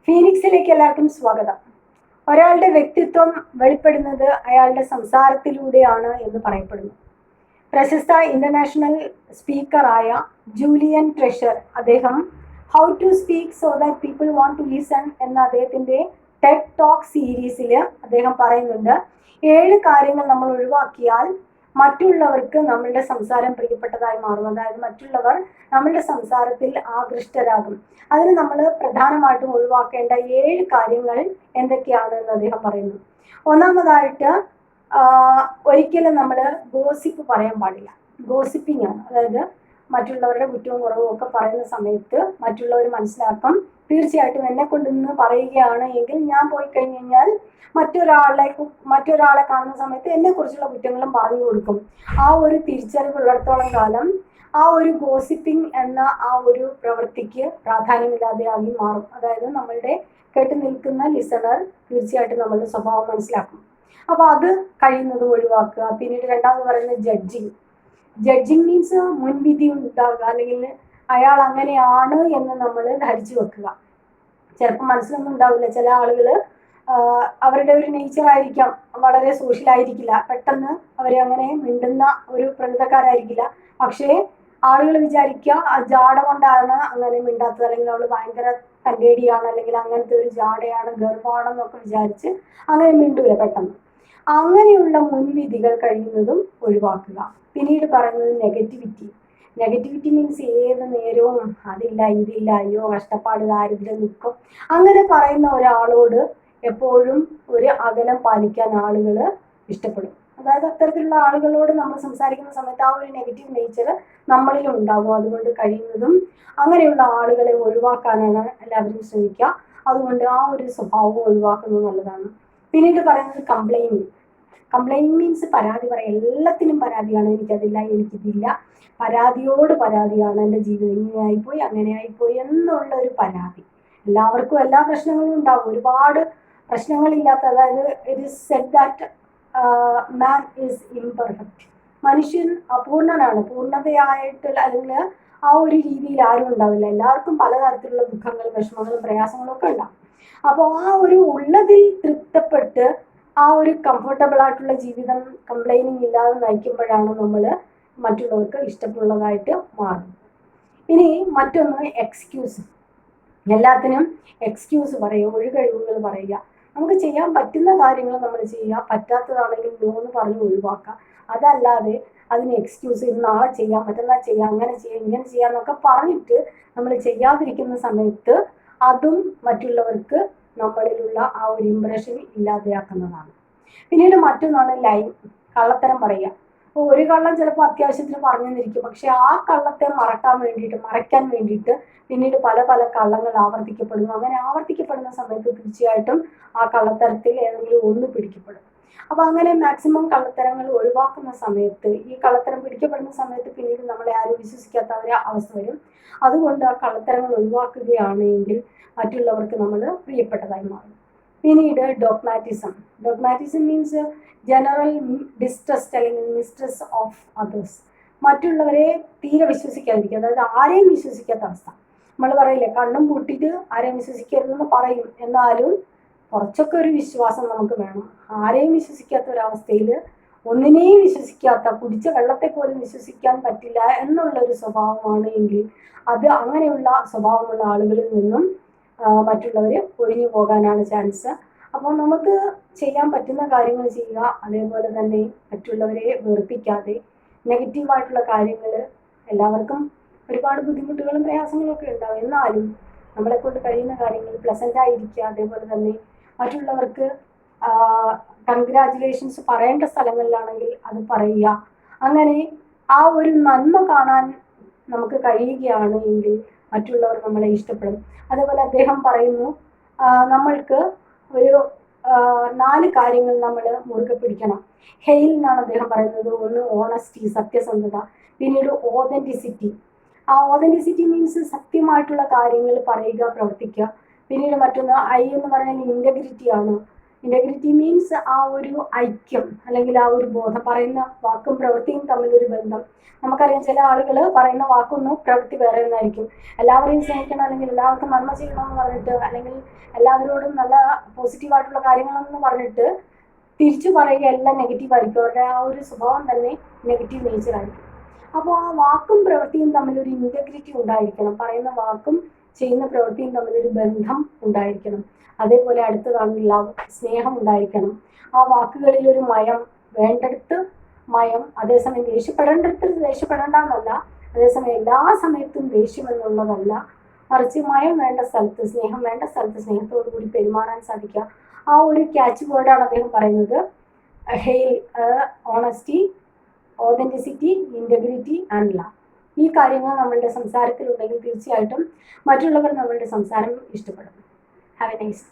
ഫീനിക്സിലേക്ക് എല്ലാവർക്കും സ്വാഗതം. ഒരാളുടെ വ്യക്തിത്വം വെളിപ്പെടുന്നത് അയാളുടെ സംസാരത്തിലൂടെയാണ് എന്ന് പറയപ്പെടുന്നു. പ്രശസ്ത ഇന്റർനാഷണൽ സ്പീക്കറായ ജൂലിയൻ ട്രെഷർ അദ്ദേഹം how to speak so that people want to listen എന്ന അദ്ദേഹത്തിന്റെ ടെഡ് ടോക്ക് സീരീസിൽ അദ്ദേഹം പറയുന്നുണ്ട്, 7 കാര്യങ്ങൾ നമ്മൾ ഒഴിവാക്കിയാൽ മറ്റുള്ളവർക്ക് നമ്മളുടെ സംസാരം പ്രിയപ്പെട്ടതായി മാറും. അതായത് മറ്റുള്ളവർ നമ്മളുടെ സംസാരത്തിൽ ആകൃഷ്ടരാകും. അതിന് നമ്മൾ പ്രധാനമായിട്ടും ഒഴിവാക്കേണ്ട 7 കാര്യങ്ങൾ എന്തൊക്കെയാണെന്ന് അദ്ദേഹം പറയുന്നു. ഒന്നാമതായിട്ട് ഒരിക്കലും നമ്മൾ ഗോസിപ്പ് പറയാൻ പാടില്ല. ഗോസിപ്പിംഗ് ആണ്, അതായത് മറ്റുള്ളവരുടെ കുറ്റവും കുറവും ഒക്കെ പറയുന്ന സമയത്ത് മറ്റുള്ളവർ മനസ്സിലാക്കും തീർച്ചയായിട്ടും എന്നെ കൊണ്ട് നിന്ന് പറയുകയാണ് എങ്കിൽ ഞാൻ പോയി കഴിഞ്ഞ് കഴിഞ്ഞാൽ മറ്റൊരാളെ കാണുന്ന സമയത്ത് എന്നെ കുറിച്ചുള്ള കുറ്റങ്ങളും പറഞ്ഞു കൊടുക്കും. ആ ഒരു തിരിച്ചറിവുള്ളിടത്തോളം കാലം ആ ഒരു ഗോസിപ്പിംഗ് എന്ന ആ ഒരു പ്രവൃത്തിക്ക് പ്രാധാന്യമില്ലാതെയായി മാറും. അതായത് നമ്മളുടെ കേട്ട് നിൽക്കുന്ന ലിസണർ തീർച്ചയായിട്ടും നമ്മളുടെ സ്വഭാവം മനസ്സിലാക്കും. അപ്പോൾ അത് കഴിയുന്നത് ഒഴിവാക്കുക. പിന്നീട് രണ്ടാമത് പറയുന്നത് ജഡ്ജിങ് മീൻസ് മുൻവിധി ഉണ്ടാവുക, അല്ലെങ്കിൽ അയാൾ അങ്ങനെയാണ് എന്ന് നമ്മൾ ധരിച്ചു വെക്കുക. ചിലപ്പോൾ മനസ്സിലൊന്നും ഉണ്ടാവില്ല. ചില ആളുകൾ അവരുടെ ഒരു നേച്ചർ ആയിരിക്കാം, വളരെ സോഷ്യലായിരിക്കില്ല, പെട്ടെന്ന് അവർ അങ്ങനെ മിണ്ടുന്ന ഒരു പ്രകൃതക്കാരായിരിക്കില്ല. പക്ഷേ ആളുകൾ വിചാരിക്കുക ആ ജാട കൊണ്ടാണ് അങ്ങനെ മിണ്ടാത്തത്, അല്ലെങ്കിൽ അവൾ ഭയങ്കര തൻ്റെടിയാണ്, അല്ലെങ്കിൽ അങ്ങനത്തെ ഒരു ജാടയാണ്, ഗർഭമാണെന്നൊക്കെ വിചാരിച്ച് അങ്ങനെ മിണ്ടൂല പെട്ടെന്ന്. അങ്ങനെയുള്ള മുൻവിധികൾ കഴിയുന്നതും ഒഴിവാക്കുക. പിന്നീട് പറയുന്നത് നെഗറ്റിവിറ്റി മീൻസ് ഏത് നേരവും അതില്ല ഇതില്ല, അയ്യോ കഷ്ടപ്പാട്, ദാരിദ്ര്യം, ദുഃഖം അങ്ങനെ പറയുന്ന ഒരാളോട് എപ്പോഴും ഒരു അകലം പാലിക്കാൻ ആളുകൾ ഇഷ്ടപ്പെടും. അതായത് അത്തരത്തിലുള്ള ആളുകളോട് നമ്മൾ സംസാരിക്കുന്ന സമയത്ത് ആ ഒരു നെഗറ്റീവ് നേച്ചർ നമ്മളിലും ഉണ്ടാകും. അതുകൊണ്ട് കഴിയുന്നതും അങ്ങനെയുള്ള ആളുകളെ ഒഴിവാക്കാനാണ് എല്ലാവരും ശ്രമിക്കുക. അതുകൊണ്ട് ആ ഒരു സ്വഭാവം ഒഴിവാക്കുന്നത് നല്ലതാണ്. പിന്നീട് പറയുന്നത് കംപ്ലൈനിങ് മീൻസ് പരാതി പറയാം. എല്ലാത്തിനും പരാതിയാണ്, എനിക്കതില്ല, എനിക്കിതില്ല, പരാതിയോട് പരാതിയാണ്. എൻ്റെ ജീവിതം ഇങ്ങനെയായിപ്പോയി, അങ്ങനെ ആയിപ്പോയി എന്നുള്ള ഒരു പരാതി. എല്ലാവർക്കും എല്ലാ പ്രശ്നങ്ങളും ഉണ്ടാകും, ഒരുപാട് പ്രശ്നങ്ങളില്ലാത്ത, അതായത് it is said that man is imperfect. മനുഷ്യൻ അപൂർണനാണ്. പൂർണ്ണതയായിട്ടുള്ള അല്ലെങ്കിൽ ആ ഒരു രീതിയിൽ ആരും ഉണ്ടാവില്ല. എല്ലാവർക്കും പലതരത്തിലുള്ള ദുഃഖങ്ങളും വിഷമങ്ങളും പ്രയാസങ്ങളും ഒക്കെ ഉണ്ടാകും. അപ്പോൾ ആ ഒരു ഉള്ളതിൽ തൃപ്തപ്പെട്ട് ആ ഒരു കംഫർട്ടബിൾ ആയിട്ടുള്ള ജീവിതം കംപ്ലൈനിങ് ഇല്ലാതെ നയിക്കുമ്പോഴാണ് നമ്മൾ മറ്റുള്ളവർക്ക് ഇഷ്ടമുള്ളതായിട്ട് മാറുന്നത്. ഇനി മറ്റൊന്ന് എക്സ്ക്യൂസ്. എല്ലാത്തിനും എക്സ്ക്യൂസ് പറയുക, ഒഴികഴിവുകൾ പറയുക. നമുക്ക് ചെയ്യാൻ പറ്റുന്ന കാര്യങ്ങൾ നമ്മൾ ചെയ്യുക, പറ്റാത്തതാണെങ്കിൽ നോ എന്ന് പറഞ്ഞ് ഒഴിവാക്കുക. അതല്ലാതെ അതിന് എക്സ്ക്യൂസ്, ഇത് നാളെ ചെയ്യാം, മറ്റന്നാൾ ചെയ്യാം, അങ്ങനെ ചെയ്യാം, ഇങ്ങനെ ചെയ്യാം എന്നൊക്കെ പറഞ്ഞിട്ട് നമ്മൾ ചെയ്യാതിരിക്കുന്ന സമയത്ത് അതും മറ്റുള്ളവർക്ക് നമ്മളിലുള്ള ആ ഒരു ഇംപ്രഷൻ ഇല്ലാതെയാക്കുന്നതാണ്. പിന്നീട് മറ്റൊന്നാണ് കള്ളത്തരം പറയുക. അപ്പോൾ ഒരു കള്ളം ചിലപ്പോൾ അത്യാവശ്യത്തിന് പറഞ്ഞെന്നിരിക്കും, പക്ഷെ ആ കള്ളത്തെ മറയ്ക്കാൻ വേണ്ടിയിട്ട് പിന്നീട് പല പല കള്ളങ്ങൾ ആവർത്തിക്കപ്പെടുന്നു. അങ്ങനെ ആവർത്തിക്കപ്പെടുന്ന സമയത്ത് തീർച്ചയായിട്ടും ആ കള്ളത്തരത്തിൽ ഏതെങ്കിലും ഒന്ന് പിടിക്കപ്പെടും. അപ്പോൾ അങ്ങനെ മാക്സിമം കള്ളത്തരങ്ങൾ ഒഴിവാക്കുന്ന സമയത്ത്, ഈ കള്ളത്തരം പിടിക്കപ്പെടുന്ന സമയത്ത് പിന്നീട് നമ്മളെ ആരും വിശ്വസിക്കാത്ത ഒരു അവസ്ഥ വരും. അതുകൊണ്ട് ആ കള്ളത്തരങ്ങൾ ഒഴിവാക്കുകയാണെങ്കിൽ മറ്റുള്ളവർക്ക് നമ്മൾ പ്രിയപ്പെട്ടതായി മാറും. പിന്നീട് ഡോഗ്മാറ്റിസം മീൻസ് ജനറൽ ഡിസ്ട്രസ്റ്റ് അല്ലെങ്കിൽ മിസ്ട്രസ്റ്റ് ഓഫ് അതേഴ്സ്. മറ്റുള്ളവരെ തീരെ വിശ്വസിക്കാതിരിക്കുക, അതായത് ആരെയും വിശ്വസിക്കാത്ത അവസ്ഥ. നമ്മൾ പറയില്ലേ, കണ്ണും പൂട്ടിയിട്ട് ആരെയും വിശ്വസിക്കരുതെന്ന് പറയും, എന്നാലും കുറച്ചൊക്കെ ഒരു വിശ്വാസം നമുക്ക് വേണം. ആരെയും വിശ്വസിക്കാത്ത ഒരവസ്ഥയിൽ, ഒന്നിനെയും വിശ്വസിക്കാത്ത, കുടിച്ച വെള്ളത്തെ പോലും വിശ്വസിക്കാൻ പറ്റില്ല എന്നുള്ളൊരു സ്വഭാവമാണ് എങ്കിൽ അത് അങ്ങനെയുള്ള സ്വഭാവമുള്ള ആളുകളിൽ നിന്നും മറ്റുള്ളവർ ഒഴിഞ്ഞു പോകാനാണ് ചാൻസ്. അപ്പോൾ നമുക്ക് ചെയ്യാൻ പറ്റുന്ന കാര്യങ്ങൾ ചെയ്യുക. അതേപോലെ തന്നെ മറ്റുള്ളവരെ വെറുപ്പിക്കാതെ, നെഗറ്റീവായിട്ടുള്ള കാര്യങ്ങൾ, എല്ലാവർക്കും ഒരുപാട് ബുദ്ധിമുട്ടുകളും പ്രയാസങ്ങളും ഒക്കെ ഉണ്ടാവും, എന്നാലും നമ്മളെ കൊണ്ട് കഴിയുന്ന കാര്യങ്ങൾ പ്ലസൻ്റ് ആയിരിക്കുക. അതേപോലെ തന്നെ മറ്റുള്ളവർക്ക് കൺഗ്രാജുലേഷൻസ് പറയേണ്ട സ്ഥലങ്ങളിലാണെങ്കിൽ അത് പറയുക. അങ്ങനെ ആ ഒരു നന്മ കാണാൻ നമുക്ക് കഴിയുകയാണ് എങ്കിൽ മറ്റുള്ളവർ നമ്മളെ ഇഷ്ടപ്പെടും. അതേപോലെ അദ്ദേഹം പറയുന്നു, നമ്മൾക്ക് ഒരു 4 കാര്യങ്ങൾ നമ്മൾ മുറുകെ പിടിക്കണം. ഹെയിൽ എന്നാണ് അദ്ദേഹം പറയുന്നത്. ഒന്ന് ഓണസ്റ്റി, സത്യസന്ധത. പിന്നീട് ഓതൻറ്റിസിറ്റി. ആ ഓതൻറ്റിസിറ്റി മീൻസ് സത്യമായിട്ടുള്ള കാര്യങ്ങൾ പറയുക, പ്രവർത്തിക്കുക. പിന്നീട് മറ്റൊന്ന് ഐ എന്ന് പറയുന്നത് ഇൻറ്റഗ്രിറ്റി ആണ്. ഇന്റഗ്രിറ്റി മീൻസ് ആ ഒരു ഐക്യം അല്ലെങ്കിൽ ആ ഒരു ബോധം, പറയുന്ന വാക്കും പ്രവൃത്തിയും തമ്മിലൊരു ബന്ധം. നമുക്കറിയാം ചില ആളുകൾ പറയുന്ന വാക്കൊന്നും പ്രവൃത്തി വേറെ ഒന്നായിരിക്കും. എല്ലാവരെയും സ്നേഹിക്കണം അല്ലെങ്കിൽ എല്ലാവർക്കും നന്മ ചെയ്യണമെന്ന് പറഞ്ഞിട്ട്, അല്ലെങ്കിൽ എല്ലാവരോടും നല്ല പോസിറ്റീവായിട്ടുള്ള കാര്യങ്ങളെന്ന് പറഞ്ഞിട്ട് തിരിച്ചു പറയുക എല്ലാം നെഗറ്റീവ് ആയിരിക്കും. അവരുടെ ആ ഒരു സ്വഭാവം തന്നെ നെഗറ്റീവ് നേച്ചർ ആയിരിക്കും. അപ്പോൾ ആ വാക്കും പ്രവൃത്തിയും തമ്മിലൊരു ഇന്റഗ്രിറ്റി ഉണ്ടായിരിക്കണം. പറയുന്ന വാക്കും ചെയ്യുന്ന പ്രവൃത്തിയും തമ്മിലൊരു ബന്ധം ഉണ്ടായിരിക്കണം. അതേപോലെ അടുത്തതാണ് ലവ്, സ്നേഹം ഉണ്ടായിരിക്കണം. ആ വാക്കുകളിൽ ഒരു മയം, വേണ്ടടുത്ത് മയം, അതേസമയം ദേഷ്യപ്പെടേണ്ടടുത്ത് ദേഷ്യപ്പെടേണ്ട എന്നല്ല, അതേസമയം എല്ലാ സമയത്തും ദേഷ്യം എന്നുള്ളതല്ല, മറിച്ച് മയം വേണ്ട സ്ഥലത്ത്, സ്നേഹം വേണ്ട സ്ഥലത്ത് സ്നേഹത്തോടു കൂടി പെരുമാറാൻ സാധിക്കുക. ആ ഒരു ക്യാച്ച് വേർഡാണ് അദ്ദേഹം പറയുന്നത്. Hail, honesty, authenticity, integrity and love. ഈ കാര്യങ്ങൾ നമ്മളുടെ സംസാരത്തിലുണ്ടെങ്കിൽ തീർച്ചയായിട്ടും മറ്റുള്ളവർ നമ്മളുടെ സംസാരം ഇഷ്ടപ്പെടും. Have A nice